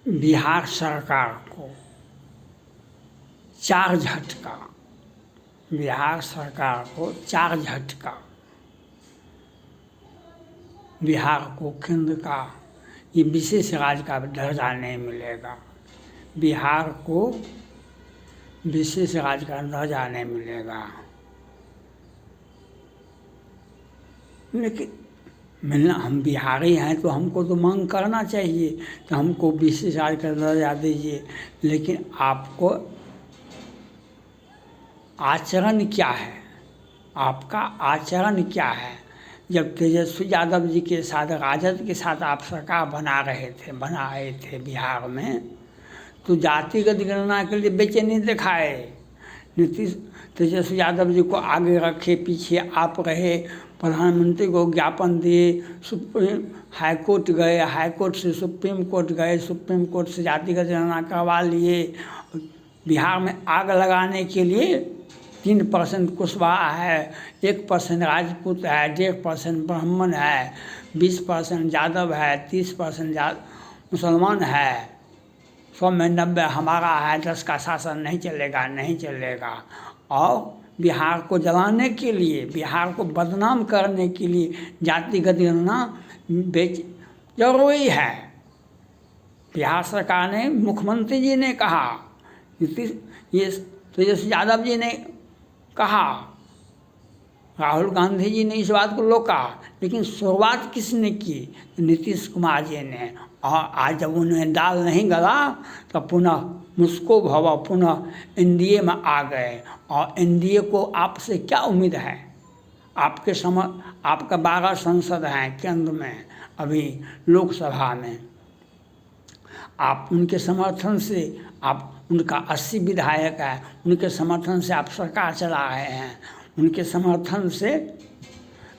बिहार सरकार को 4 झटका, बिहार सरकार को 4 झटका। बिहार को केंद्र का ये विशेष राज्य का दर्जा नहीं मिलेगा, बिहार को विशेष राज्य का दर्जा नहीं मिलेगा। लेकिन मिलना, हम बिहारी हैं तो हमको तो मांग करना चाहिए कि हमको विशेष राज्य का दर्जा दीजिए। लेकिन आपको आचरण क्या है, आपका आचरण क्या है? जब तेजस्वी यादव जी के साथ, राजद के साथ आप सरकार बनाए थे बिहार में, तो जातिगत गणना के लिए बेचैनी दिखाए। तेजस्वी यादव जी को आगे रखे, पीछे आप रहे, प्रधानमंत्री को ज्ञापन दिए, हाई कोर्ट गए, हाई कोर्ट से सुप्रीम कोर्ट गए, सुप्रीम कोर्ट से जातिगत गणना करवा लिए। बिहार में आग लगाने के लिए 3% कुशवाहा है, 1% राजपूत है, 1.5% ब्राह्मण है, 20% यादव है, 30% मुसलमान है, 100 में 90 हमारा है, 10 का शासन नहीं चलेगा, नहीं चलेगा। और बिहार को जलाने के लिए, बिहार को बदनाम करने के लिए जातिगत गणना जरूरी है। बिहार सरकार ने, मुख्यमंत्री जी ने कहा, ये तेजस्वी यादव जी ने कहा, राहुल गांधी जी ने इस बात को रोका, लेकिन शुरुआत किसने की? नीतीश कुमार जी ने। और आज जब उन्हें दाल नहीं गला तो पुनः मुस्को भवा, पुनः एनडीए में आ गए। और एनडीए को आपसे क्या उम्मीद है? आपका 12 सांसद हैं केंद्र में, अभी लोकसभा में, आप उनके समर्थन से, आप उनका 80 विधायक है, उनके समर्थन से आप सरकार चला रहे हैं, उनके समर्थन से,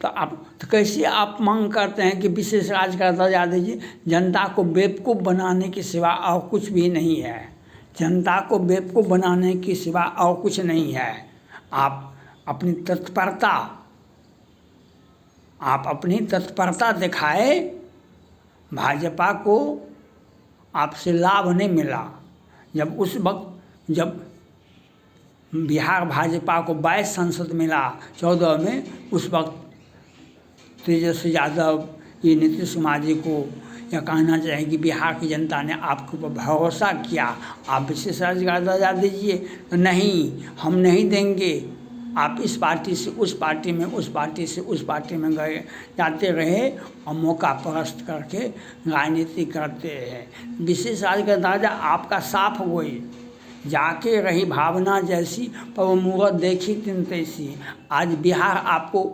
तो कैसे आप मांग करते हैं कि विशेष राज्य का दर्जा दीजिए? जनता को बेवकूफ़ बनाने के सिवा और कुछ भी नहीं है, जनता को बेवकूफ़ बनाने के सिवा और कुछ नहीं है। आप अपनी तत्परता दिखाए, भाजपा को आपसे लाभ नहीं मिला। जब उस वक्त, जब बिहार भाजपा को 22 सांसद मिला 14 में, उस वक्त तेजस्वी यादव, ये नीतीश कुमार जी को यह कहना चाहिए कि बिहार की जनता ने आपके ऊपर भरोसा किया, आप विशेष राज्य का दर्जा दीजिए। तो नहीं, हम नहीं देंगे। आप इस पार्टी से उस पार्टी में, उस पार्टी से उस पार्टी में गए, जाते रहे और मौका परस्त करके राजनीति करते हैं। विशेष राज्य का दर्जा आपका साफ वही, जाके रही भावना जैसी, पर वो मुहूर्त देखी दिन तैसी। आज बिहार आपको,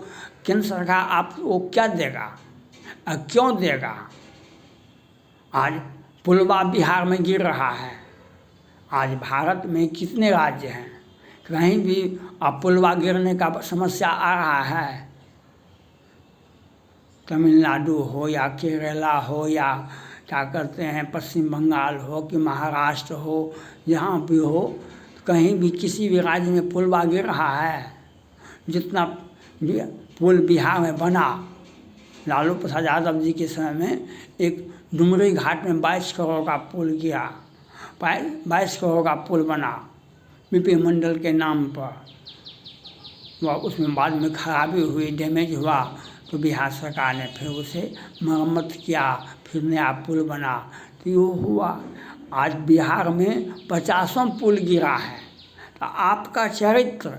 केंद्र सरकार आपको क्या देगा, क्यों देगा? आज पुलवा बिहार में गिर रहा है। आज भारत में कितने राज्य हैं, कहीं भी अब पुलवा गिरने का समस्या आ रहा है। तमिलनाडु हो या केरला हो या क्या करते हैं पश्चिम बंगाल हो कि महाराष्ट्र हो, जहाँ भी हो, कहीं भी किसी भी राज्य में पुलवा गिर रहा है। जितना पुल बिहार में बना, लालू प्रसाद यादव जी के समय में एक डुमरी घाट में 22 करोड़ का पुल गिरा, 22 करोड़ का पुल बना बीपी मंडल के नाम पर। वह उसमें बाद में खराबी हुई, डैमेज हुआ, तो बिहार सरकार ने फिर उसे मरम्मत किया, फिर नया पुल बना, तो ये हुआ। आज बिहार में 50 पुल गिरा है। तो आपका चरित्र,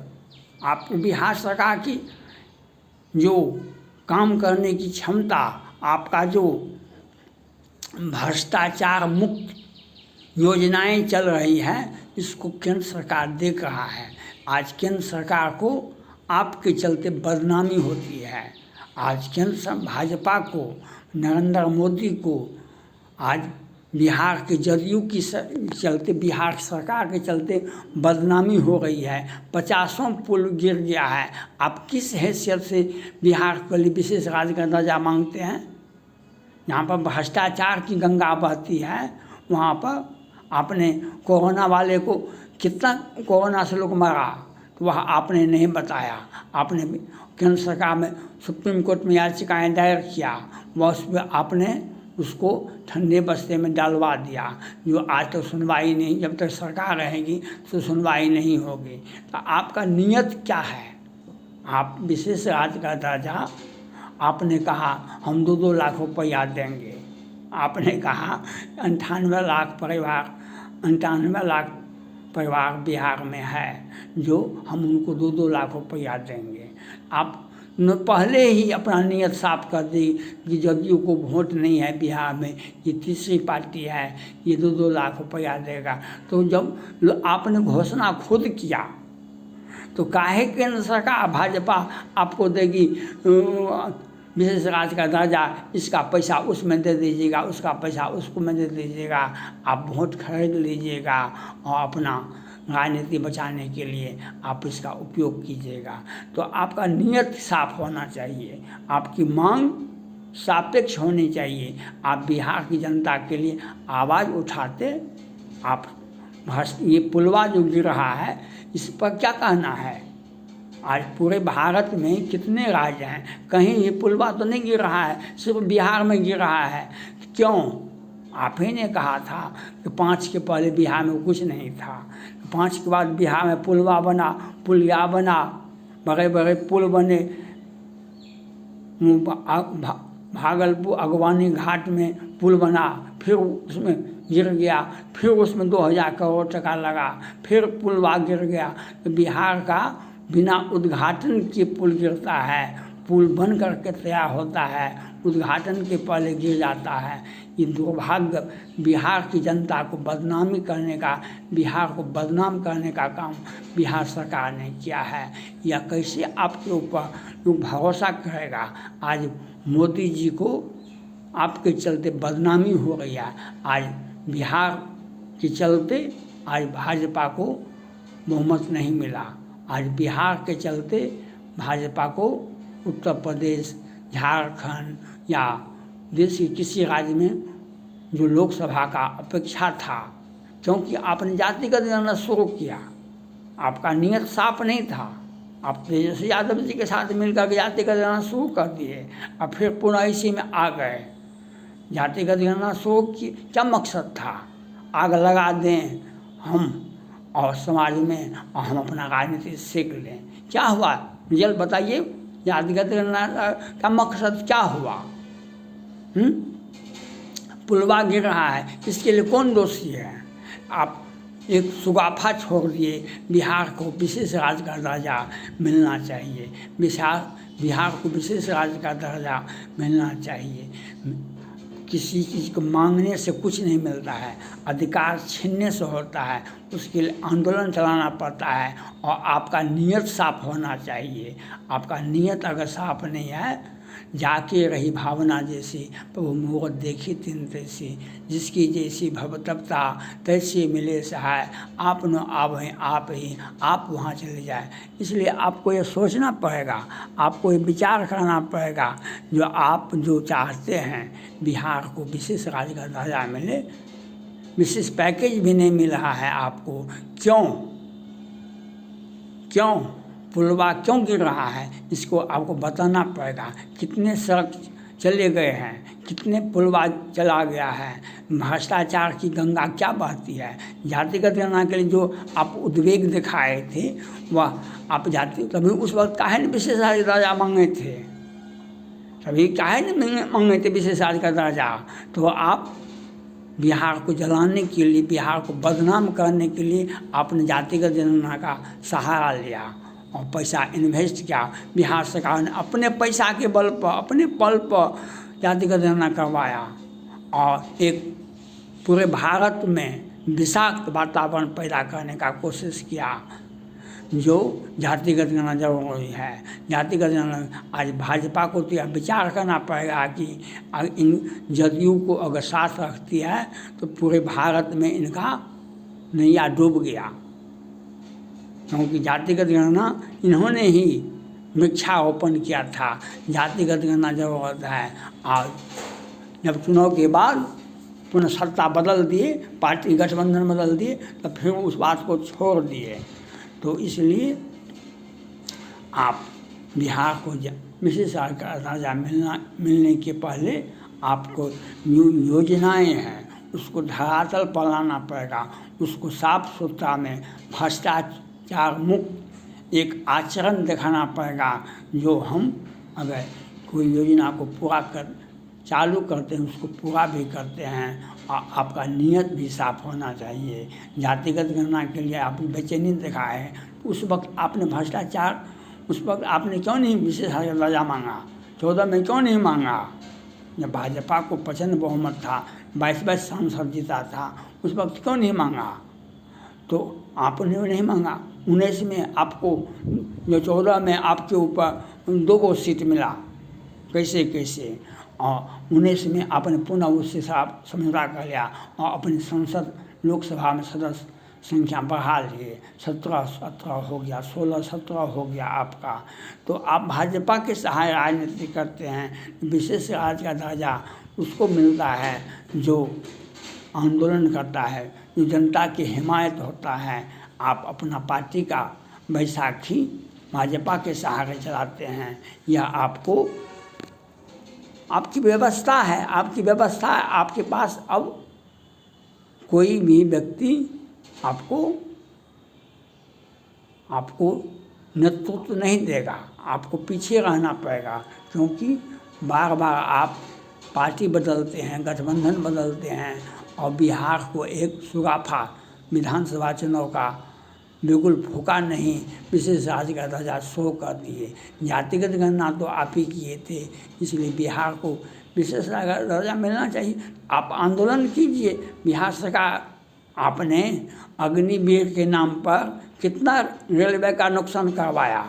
आप बिहार सरकार की जो काम करने की क्षमता, आपका जो भ्रष्टाचार मुक्त योजनाएं चल रही हैं, इसको केंद्र सरकार देख रहा है। आज केंद्र सरकार को आपके चलते बदनामी होती है। आज केंद्र भाजपा को, नरेंद्र मोदी को, आज बिहार के जदयू की चलते, बिहार सरकार के चलते बदनामी हो रही है। 50 पुल गिर गया है। आप किस हैसियत से बिहार के लिए विशेष राज्य का दर्जा मांगते हैं? यहाँ पर भ्रष्टाचार की गंगा बहती है। वहाँ पर आपने कोरोना वाले को, कितना कोरोना से लोग मरा, तो वह आपने नहीं बताया। आपने केंद्र सरकार में, सुप्रीम कोर्ट में याचिकाएं दायर किया, वह उस पर आपने उसको ठंडे बस्ते में डालवा दिया, जो आज तक सुनवाई नहीं, जब तक सरकार रहेगी तो सुनवाई नहीं होगी। तो आपका नियत क्या है? आप विशेष राज्य का दर्जा, आपने कहा हम 2-2 लाख रुपया देंगे, आपने कहा 98 लाख परिवार बिहार में है जो हम उनको 2-2 लाख रुपया देंगे। आप पहले ही अपना नियत साफ कर दी कि जदयू को वोट नहीं है बिहार में, ये तीसरी पार्टी है, ये 2-2 लाख रुपया देगा। तो जब आपने घोषणा खुद किया तो काहे केंद्र सरकार भाजपा आपको देगी विशेष राज्य का दर्जा, इसका पैसा उसमें दे दीजिएगा, उसका पैसा उसको में दे दीजिएगा, आप वोट खरीद लीजिएगा और अपना राजनीति बचाने के लिए आप इसका उपयोग कीजिएगा। तो आपका नियत साफ होना चाहिए, आपकी मांग सापेक्ष होनी चाहिए। आप बिहार की जनता के लिए आवाज़ उठाते, आप ये पुलवा जो गिर रहा है इस पर क्या कहना है? आज पूरे भारत में कितने राज्य हैं, कहीं ये पुलवा तो नहीं गिर रहा है, सिर्फ बिहार में गिर रहा है। क्यों? आप ही ने कहा था कि 5 के पहले बिहार में कुछ नहीं था, 5 के बाद बिहार में पुलवा बना, पुलिया बना, बड़े बड़े पुल बने, भागलपुर अगवानी घाट में पुल बना, फिर उसमें गिर गया, फिर उसमें 2000 करोड़ टका लगा, फिर पुलवा गिर गया। तो बिहार का बिना उद्घाटन के पुल गिरता है, पुल बन करके तैयार होता है, उद्घाटन के पहले गिर जाता है। ये दुर्भाग्य बिहार की जनता को बदनामी करने का, बिहार को बदनाम करने का काम बिहार सरकार ने किया है। या कैसे आपके ऊपर लोग भरोसा करेगा? आज मोदी जी को आपके चलते बदनामी हो गई है। आज बिहार के चलते आज भाजपा को बहुमत नहीं मिला, आज बिहार के चलते भाजपा को उत्तर प्रदेश, झारखंड या देश के किसी राज्य में जो लोकसभा का अपेक्षा था, क्योंकि आपने जातिगत जनगणना शुरू किया, आपका नियत साफ नहीं था। आप तेजस्वी यादव जी के साथ मिलकर के जातिगत जनगणना शुरू कर दिए और फिर पुनः इसी में आ गए। जातिगत जनगणना शुरू की क्या मकसद था? आग लगा दें हम और समाज में और हम अपना राजनीति सीख लें। क्या हुआ रिजल्ट बताइए? जातिगत जनगणना का मकसद क्या हुआ? पुलवा गिर रहा है, इसके लिए कौन दोषी है? आप एक सुगाफा छोड़ दिए, बिहार को विशेष राज्य का दर्जा मिलना चाहिए, बिहार को विशेष राज्य का दर्जा मिलना चाहिए। किसी चीज़ को मांगने से कुछ नहीं मिलता है, अधिकार छीनने से होता है, उसके लिए आंदोलन चलाना पड़ता है और आपका नियत साफ होना चाहिए। आपका नियत अगर साफ नहीं है, जाके रही भावना जैसी प्रभु मोर देखी तिन तैसी, जिसकी जैसी भवतप्ता तैसी मिले सहाय, आप न आवें आप ही आप वहाँ चले जाए। इसलिए आपको ये सोचना पड़ेगा, आपको ये विचार करना पड़ेगा, जो आप जो चाहते हैं बिहार को विशेष राज्य का दर्जा मिले, विशेष पैकेज भी नहीं मिल रहा है आपको। क्यों पुलवा क्यों गिर रहा है, इसको आपको बताना पड़ेगा। कितने सड़क चले गए हैं, कितने पुलवा चला गया है, भ्रष्टाचार की गंगा क्या बहती है। जातिगत जनगणना के लिए जो आप उद्वेग दिखाए थे, वह आप जाति तभी उस वक्त काहे न विशेष राज्य का दर्जा मांगे थे, तभी काहे न मांगे थे विशेष राज्य का दर्जा। तो आप बिहार को जलाने के लिए, बिहार को बदनाम करने के लिए आपने जातिगत जनगणना का सहारा लिया और पैसा इन्वेस्ट किया। बिहार सरकार ने अपने पैसा के बल पर, अपने पल पर जातिगत जनगणना करवाया और एक पूरे भारत में विषाक्त वातावरण पैदा करने का कोशिश किया। जो जातिगत जनगणना जरूरी है, जातिगत जनगणना आज भाजपा को तो यह विचार करना पड़ेगा कि इन जदयू को अगर साथ रखती है तो पूरे भारत में इनका नैया डूब गया, क्योंकि जातिगत गणना इन्होंने ही वृक्षारोपण किया था। जातिगत गणना जरूरत है। और जब चुनाव के बाद पुनः सत्ता बदल दिए, पार्टी गठबंधन बदल दिए, तो फिर उस बात को छोड़ दिए। तो इसलिए आप बिहार को विशेष दर्जा मिलने के पहले आपको योजनाएं हैं उसको धरातल पर लाना पड़ेगा, उसको साफ सुथरा में भ्रष्टाचार मुक्त एक आचरण दिखाना पड़ेगा। जो हम अगर कोई योजना को पूरा कर चालू करते हैं उसको पूरा भी करते हैं। आपका नियत भी साफ होना चाहिए। जातिगत गणना के लिए आपने बेचैनी दिखाए, उस वक्त आपने भ्रष्टाचार, उस वक्त आपने क्यों नहीं विशेषाधिकार दर्जा मांगा? 14 में क्यों नहीं मांगा? जब भाजपा को प्रचंड बहुमत था, 22 सांसद जीता था, उस वक्त क्यों नहीं मांगा? तो आपने नहीं मांगा। 19 में आपको जो 14 में आपके ऊपर 2 सीट मिला, कैसे और 19 में आपने पुनः उससे समझौता कर लिया और अपनी संसद लोकसभा में सदस्य संख्या बढ़ा लिए, 17 हो गया, 16-17 हो गया आपका। तो आप भाजपा के सहाय राजनीति करते हैं। विशेष राज्य का दर्जा उसको मिलता है जो आंदोलन करता है, जो जनता की हिमायत होता है। आप अपना पार्टी का बैसाखी भाजपा के सहारे चलाते हैं। यह आपको आपकी व्यवस्था है, आपके पास अब कोई भी व्यक्ति आपको नेतृत्व नहीं देगा, आपको पीछे रहना पड़ेगा। क्योंकि बार बार आप पार्टी बदलते हैं, गठबंधन बदलते हैं और बिहार को एक सुगाफा विधानसभा चुनाव का बिल्कुल फूका नहीं, विशेष राज्य का दर्जा शो कर दिए। जातिगत गणना तो आप ही किए थे, इसलिए बिहार को विशेष राज्य का दर्जा मिलना चाहिए। आप आंदोलन कीजिए। बिहार सरकार आपने अग्निवीर के नाम पर कितना रेलवे का नुकसान करवाया?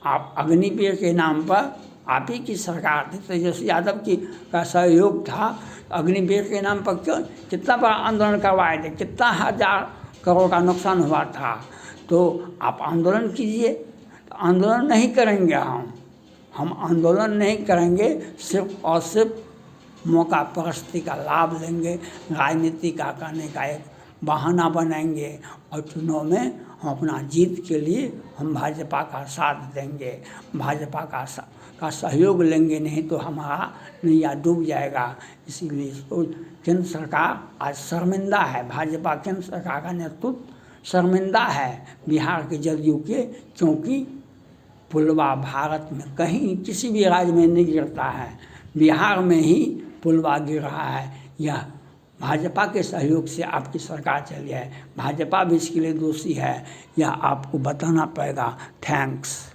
आप अग्निवीर के नाम पर आप ही की सरकार थी, तेजस्वी यादव का सहयोग था। अग्निवीर के नाम पर क्यों कितना बड़ा आंदोलन करवाए थे, कितना 1000 करोड़ का नुकसान हुआ था। तो आप आंदोलन कीजिए। तो आंदोलन नहीं करेंगे हम आंदोलन नहीं करेंगे, सिर्फ और सिर्फ मौका परस्ती का लाभ लेंगे, राजनीति का करने का एक बहाना बनाएंगे और चुनाव में हम अपना जीत के लिए हम भाजपा का साथ देंगे, भाजपा का सहयोग लेंगे, नहीं तो हमारा नैया डूब जाएगा। इसीलिए केंद्र सरकार आज शर्मिंदा है, भाजपा केंद्र सरकार का नेतृत्व शर्मिंदा है बिहार के जदयू के, क्योंकि पुलवा भारत में कहीं किसी भी राज्य में नहीं गिरता है, बिहार में ही पुलवा गिर रहा है। यह भाजपा के सहयोग से आपकी सरकार चली है, भाजपा भी इसके लिए दोषी है, यह आपको बताना पड़ेगा। थैंक्स।